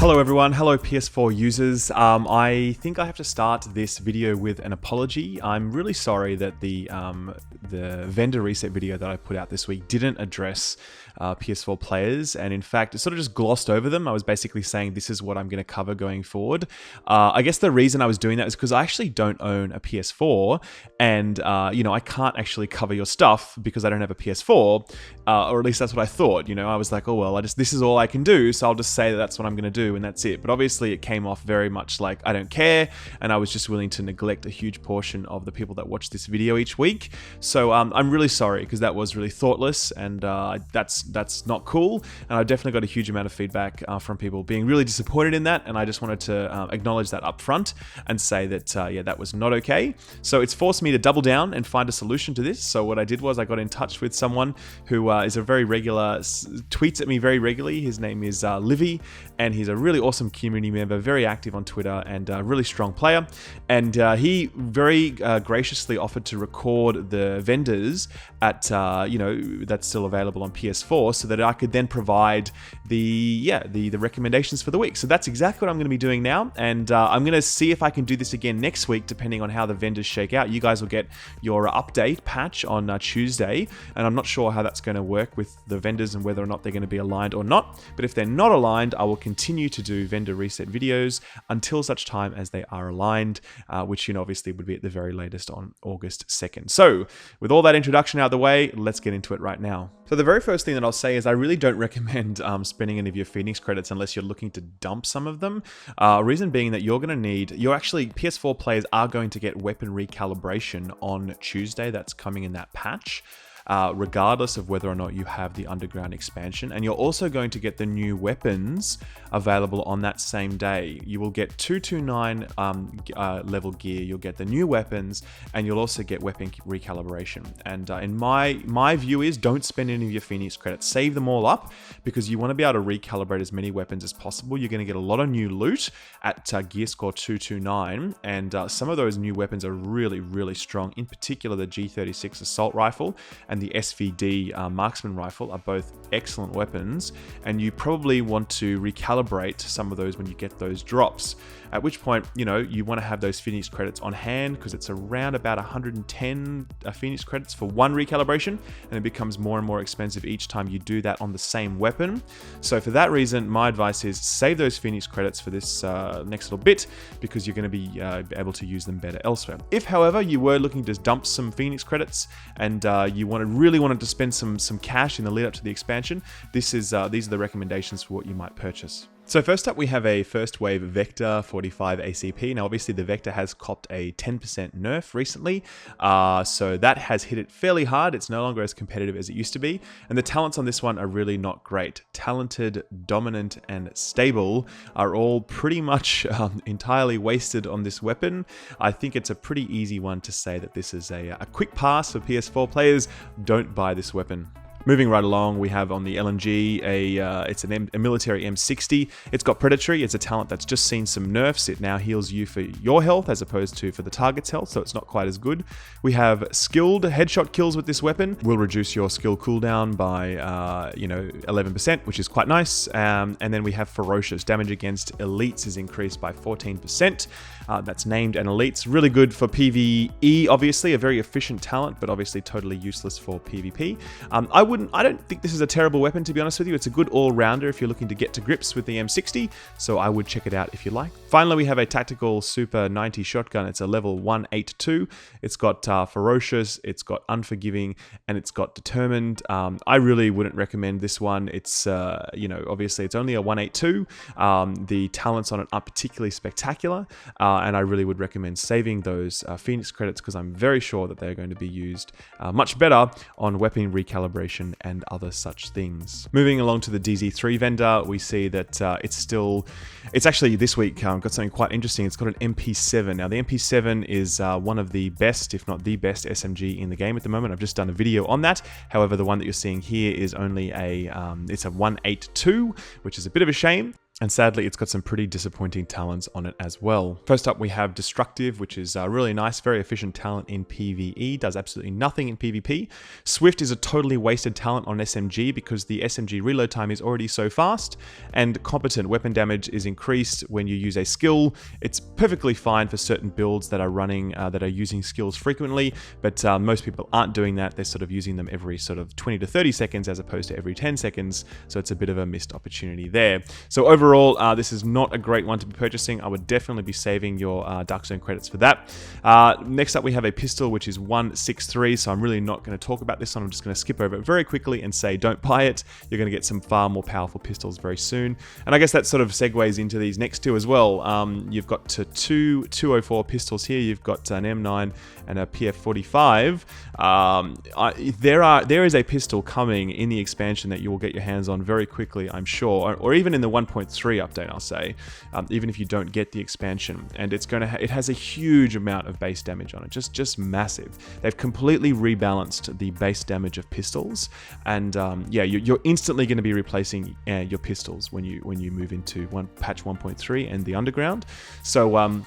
Hello everyone, hello PS4 users. I think I have to start this video with an apology. I'm really sorry that the vendor reset video that I put out this week didn't address PS4 players, and in fact it sort of just glossed over them. I was basically saying this is what I'm going to cover going forward. I guess the reason I was doing that is because I actually don't own a PS4, and I can't actually cover your stuff because I don't have a PS4, or at least that's what I thought. I was like, oh well, this is all I can do, so I'll just say that that's what I'm going to do, and that's it. But obviously it came off very much like I don't care, and I was just willing to neglect a huge portion of the people that watch this video each week. So I'm really sorry, because that was really thoughtless, and that's not cool. And I definitely got a huge amount of feedback from people being really disappointed in that, and I just wanted to acknowledge that up front and say that that was not okay. So it's forced me to double down and find a solution to this. So what I did was I got in touch with someone who is a very regular, tweets at me very regularly. His name is Livy, and he's a really awesome community member, very active on Twitter, and a really strong player. And he very graciously offered to record the vendors at that's still available on PS4, so that I could then provide the recommendations for the week. So that's exactly what I'm going to be doing now, and I'm going to see if I can do this again next week, depending on how the vendors shake out. You guys will get your update patch on Tuesday, and I'm not sure how that's going to work with the vendors and whether or not they're going to be aligned or not. But if they're not aligned, I will continue to do vendor reset videos until such time as they are aligned, which obviously would be at the very latest on August 2nd. So with all that introduction out of the way, let's get into it right now. So the very first thing that I'll say is I really don't recommend spending any of your Phoenix credits unless you're looking to dump some of them. Reason being that PS4 players are going to get weapon recalibration on Tuesday. That's coming in that patch. Regardless of whether or not you have the underground expansion. And you're also going to get the new weapons available on that same day. You will get 229 level gear, you'll get the new weapons, and you'll also get weapon recalibration. And in my view is, don't spend any of your Phoenix credits. Save them all up, because you want to be able to recalibrate as many weapons as possible. You're going to get a lot of new loot at gear score 229, and some of those new weapons are really, really strong. In particular, the G36 assault rifle and the SVD marksman rifle are both excellent weapons, and you probably want to recalibrate some of those when you get those drops, at which point you want to have those Phoenix credits on hand, because it's around about 110 Phoenix credits for one recalibration, and it becomes more and more expensive each time you do that on the same weapon. So for that reason, my advice is save those Phoenix credits for this next little bit, because you're going to be able to use them better elsewhere. If however you were looking to dump some Phoenix credits and you really wanted to spend some cash in the lead up to the expansion, these are the recommendations for what you might purchase. So first up, we have a first wave Vector 45 ACP. Now obviously the Vector has copped a 10% nerf recently, so that has hit it fairly hard. It's no longer as competitive as it used to be, and the talents on this one are really not great. Talented, dominant, and stable are all pretty much entirely wasted on this weapon. I think it's a pretty easy one to say that this is a quick pass for PS4 players. Don't buy this weapon. Moving right along, we have on the LMG it's a military M60. It's got predatory. It's a talent that's just seen some nerfs. It now heals you for your health as opposed to for the target's health, so it's not quite as good. We have skilled headshot kills with this weapon. Will reduce your skill cooldown by 11%, which is quite nice. And then we have ferocious. Damage against elites is increased by 14%. That's named and elites. Really good for PvE, obviously a very efficient talent, but obviously totally useless for PvP. I don't think this is a terrible weapon, to be honest with you. It's a good all-rounder if you're looking to get to grips with the M60, so I would check it out if you like. Finally, we have a tactical Super 90 shotgun. It's a level 182. It's got ferocious, it's got unforgiving, and it's got determined. I really wouldn't recommend this one. It's obviously it's only a 182. The talents on it aren't particularly spectacular, and I really would recommend saving those Phoenix credits, because I'm very sure that they're going to be used much better on weapon recalibration and other such things. Moving along to the DZ3 vendor, we see that it's actually this week got something quite interesting. It's got an MP7. Now the MP7 is one of the best, if not the best SMG in the game at the moment. I've just done a video on that. However, the one that you're seeing here is only it's a 182, which is a bit of a shame. And sadly, it's got some pretty disappointing talents on it as well. First up, we have Destructive, which is really nice, very efficient talent in PvE, does absolutely nothing in PvP. Swift is a totally wasted talent on SMG because the SMG reload time is already so fast, and Competent weapon damage is increased when you use a skill. It's perfectly fine for certain builds that are running, that are using skills frequently, but most people aren't doing that. They're sort of using them every sort of 20 to 30 seconds as opposed to every 10 seconds, so it's a bit of a missed opportunity there. So overall, this is not a great one to be purchasing. I would definitely be saving your Darkzone credits for that. Next up, we have a pistol, which is 163, so I'm really not going to talk about this one. I'm just going to skip over it very quickly and say don't buy it. You're going to get some far more powerful pistols very soon. And I guess that sort of segues into these next two as well. You've got two 204 pistols here. You've got an M9 and a PF45. There is a pistol coming in the expansion that you will get your hands on very quickly, I'm sure, or even in the 1.3 update, I'll say, even if you don't get the expansion. And it's going to it has a huge amount of base damage on it, just massive. They've completely rebalanced the base damage of pistols, and yeah, you're instantly going to be replacing your pistols when you move into patch 1.3 and the underground. So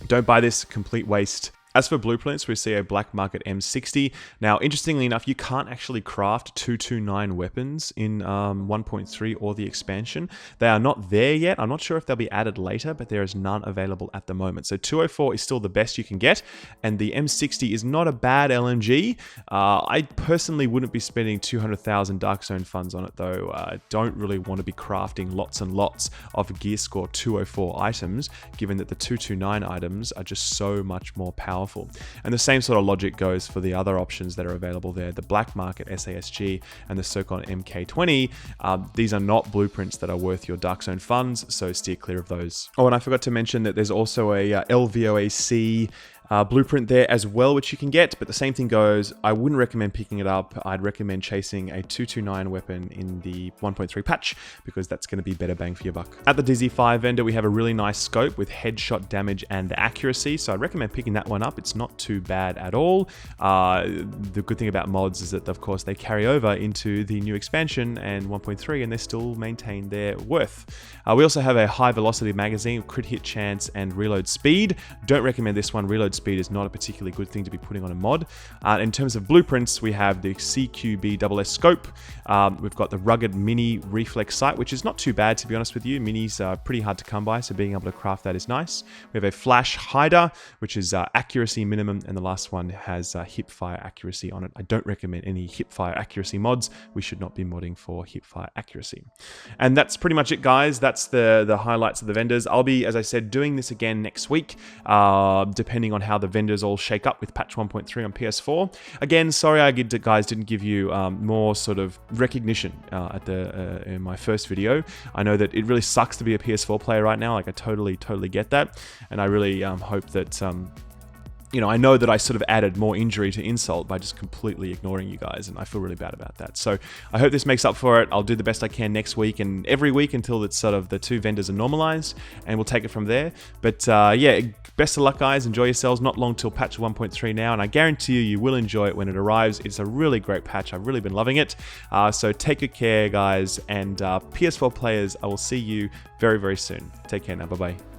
don't buy this, complete waste. As for blueprints, we see a black market M60. Now, interestingly enough, you can't actually craft 229 weapons in 1.3 or the expansion. They are not there yet. I'm not sure if they'll be added later, but there is none available at the moment. So 204 is still the best you can get, and the M60 is not a bad LMG. I personally wouldn't be spending 200,000 Darkzone funds on it, though. I don't really want to be crafting lots and lots of gear score 204 items, given that the 229 items are just so much more powerful. And the same sort of logic goes for the other options that are available there, the black market SASG and the SOCON MK20. These are not blueprints that are worth your Darkzone funds, so steer clear of those. Oh, and I forgot to mention that there's also a LVOAC blueprint there as well, which you can get, but the same thing goes. I wouldn't recommend picking it up. I'd recommend chasing a 229 weapon in the 1.3 patch because that's going to be better bang for your buck. At the DZ3 Vendor, we have a really nice scope with headshot damage and accuracy, so I'd recommend picking that one up. It's not too bad at all. The good thing about mods is that, of course, they carry over into the new expansion and 1.3, and they still maintain their worth. We also have a high velocity magazine, crit hit chance, and reload speed. Don't recommend this one. Reload speed is not a particularly good thing to be putting on a mod. In terms of blueprints, we have the CQB-SS scope. We've got the rugged mini reflex sight, which is not too bad, to be honest with you. Minis are pretty hard to come by, so being able to craft that is nice. We have a flash hider, which is accuracy minimum, and the last one has hip fire accuracy on it. I don't recommend any hip fire accuracy mods. We should not be modding for hip fire accuracy. And that's pretty much it, guys. That's the highlights of the vendors. I'll be, as I said, doing this again next week, depending on how the vendors all shake up with patch 1.3 on PS4. Again, sorry guys didn't give you more sort of recognition in my first video. I know that it really sucks to be a PS4 player right now. Like, I totally get that, and I really hope that you know, I know that I sort of added more injury to insult by just completely ignoring you guys, and I feel really bad about that. So I hope this makes up for it. I'll do the best I can next week and every week until it's sort of the two vendors are normalized, and we'll take it from there. But yeah, best of luck, guys. Enjoy yourselves. Not long till patch 1.3 now, and I guarantee you will enjoy it when it arrives. It's a really great patch. I've really been loving it. So take good care, guys, and PS4 players, I will see you very, very soon. Take care now. Bye-bye.